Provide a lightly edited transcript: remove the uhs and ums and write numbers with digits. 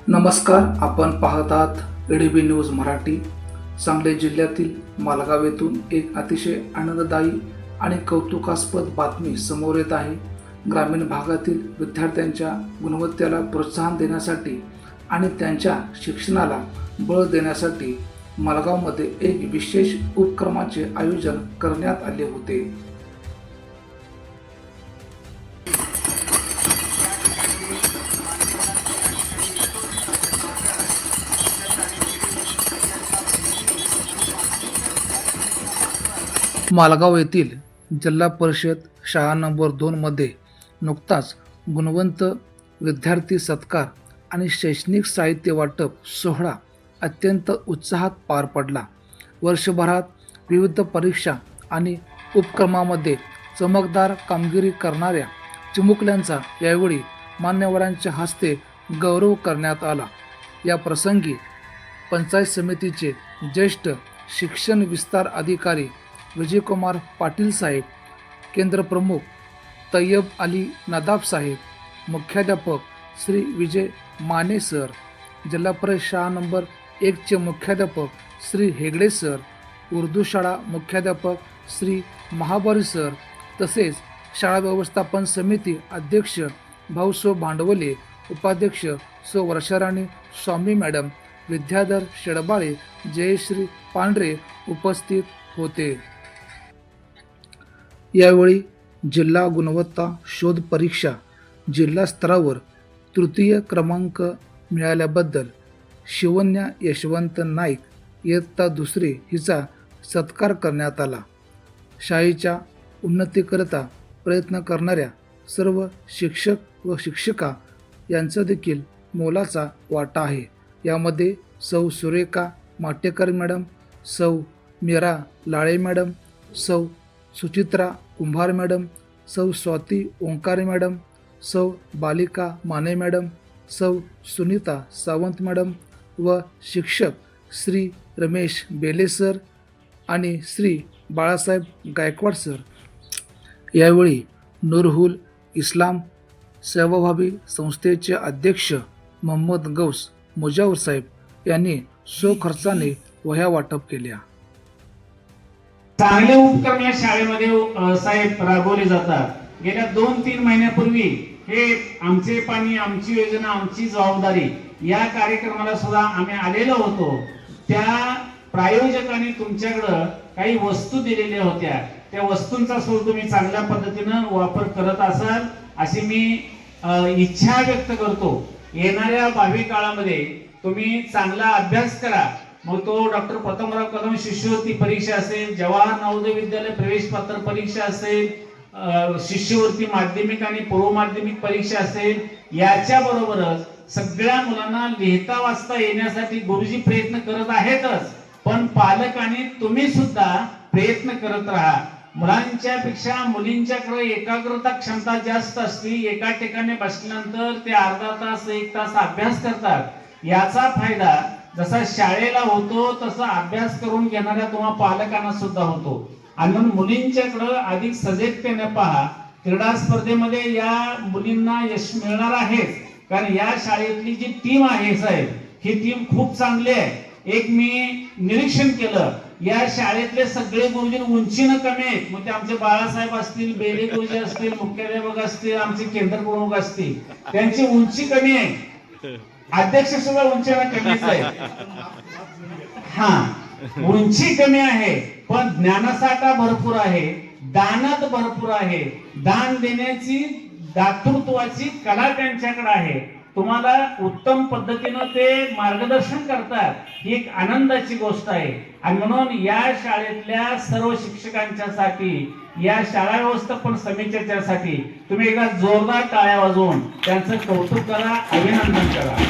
नमस्कार, आपण पाहत आहात एडीबी न्यूज मराठी। सांगली जिल्ह्यातील मालगाव येथून एक अतिशय आनंददायी आणि कौतुकास्पद बातमी समोर येत आहे। ग्रामीण भागातील विद्यार्थ्यांच्या गुणवत्तेला प्रोत्साहन देण्यासाठी आणि त्यांच्या शिक्षणाला बळ देण्यासाठी मालगावमध्ये एक विशेष उपक्रमाचे आयोजन करण्यात आले होते। मालगाव येथील जिल्हा परिषद शाळा नंबर 2 मध्ये नुकताच गुणवंत विद्यार्थी सत्कार आणि शैक्षणिक साहित्य वाटप सोहळा अत्यंत उत्साहात पार पडला। वर्षभरात विविध परीक्षा आणि उपक्रमामध्ये चमकदार कामगिरी करणाऱ्या चिमुकल्यांचा यावेळी मान्यवरांच्या हस्ते गौरव करण्यात आला। या प्रसंगी पंचायत समितीचे ज्येष्ठ शिक्षण विस्तार अधिकारी विजयकुमार पाटील साहेब, केंद्र प्रमुख तय्यब अली नदाब साहेब, मुख्याध्यापक श्री विजय माने सर, जिल्हा परिषद शाळा नंबर 1 चे मुख्याध्यापक श्री हेगडे सर, उर्दू शाळा मुख्याध्यापक श्री महाबरी सर, तसेच शाळा व्यवस्थापन समिती अध्यक्ष भाऊसो भांडवले, उपाध्यक्ष सो वर्षाराणी स्वामी मॅडम, विद्याधर शेडबाळे, जयश्री पांढरे उपस्थित होते। यावेळी जिल्हा गुणवत्ता शोध परीक्षा जिल्हा स्तरावर तृतीय क्रमांक मिळाल्याबद्दल शिवन्या यशवंत नाईक इयत्ता 2 हिचा सत्कार करण्यात आला। शाळेच्या उन्नतीकरिता प्रयत्न करणाऱ्या सर्व शिक्षक व शिक्षिका यांचा देखील मोलाचा वाटा आहे। यामध्ये सौ सुरेखा माटेकर मॅडम, सौ मीरा लाळे मॅडम, सौ सुचित्रा कुंभार मॅडम, सौ स्वाती ओंकारे मॅडम, सौ बालिका माने मॅडम, सौ सुनीता सावंत मॅडम व शिक्षक श्री रमेश बेले सर आणि श्री बाळासाहेब गायकवाड सर। यावेळी नूरहुल इस्लाम सेवाभावी संस्थेचे अध्यक्ष मोहम्मद गौस मुजावर साहेब यांनी स्वखर्चाने वह्या वाटप केल्या। चांगले उपक्रम या शाळेमध्ये साहेब राबवले जातात। गेल्या 2-3 महिन्यापूर्वी हे आमचे पाणी आमची योजना आमची जबाबदारी या कार्यक्रमाला सुद्धा आम्ही आलेलो होतो। त्या प्रायोजकांनी तुमच्याकडे काही वस्तू दिलेल्या होत्या, त्या वस्तूंचा सुद्धा तुम्ही चांगल्या पद्धतीने वापर करत असाल अशी मी इच्छा व्यक्त करतो। येणाऱ्या भावी काळामध्ये तुम्ही चांगला अभ्यास करा। मग तो डॉक्टर प्रथमराव कदम शिष्यवृत्ती परीक्षा असेल, जवाहर नवोदय विद्यालय प्रवेश पत्र परीक्षा असेल, शिष्यवृत्ती माध्यमिक आणि पूर्व माध्यमिक परीक्षा असेल, याच्या बरोबरच सगळ्या मुलांना लिहिता वाचता येण्यासाठी गुरुजी प्रयत्न करत आहेतच, पण पालकांनी तुम्ही सुद्धा प्रयत्न करत राहा। मुलांच्या पेक्षा मुलींच्याकडे एकाग्रता क्षमता जास्त असते। एका ठिकाणी बसल्यानंतर ते अर्धा तास 1 तास अभ्यास करतात। याचा फायदा जसा शाळेला होतो तसा अभ्यास करून घेणाऱ्या तुम्हा पालकांना सुद्धा होतो। आणि म्हणून मुलींच्याकडे अधिक सजगतेने पहा। क्रीडा स्पर्धेमध्ये या मुलींना यश मिळणार आहे, कारण या शाळेतली जी टीम आहे साहेब, ही टीम खूप चांगली आहे। एक मी निरीक्षण केलं, या शाळेतले सगळे गुरुजी उंचीनं कमी आहेत। मग ते आमचे बाळासाहेब असतील, बेले गुरुजी असतील, मुख्याध्यापक असतील, आमचे केंद्र प्रमुख असतील, त्यांची उंची कमी आहे। अध्यक्ष सुद्धा उंचीनं कमीच आहे। उंची कमी आहे, पण ज्ञानसाठा भरपूर आहे, दानात भरपूर आहे। दान देण्याची दातृत्वाची कला त्यांच्याकडे आहे। तुम्हाला उत्तम पद्धतीने ते मार्गदर्शन करतात, ही एक आनंदाची गोष्ट आहे। आणि म्हणून या शाळेतल्या सर्व शिक्षकांच्यासाठी, या शाळा व्यवस्थापन समितीच्यासाठी तुम्ही एकदा जोरदार टाळ्या वाजवून त्यांचं कौतुक करा, अभिनंदन करा।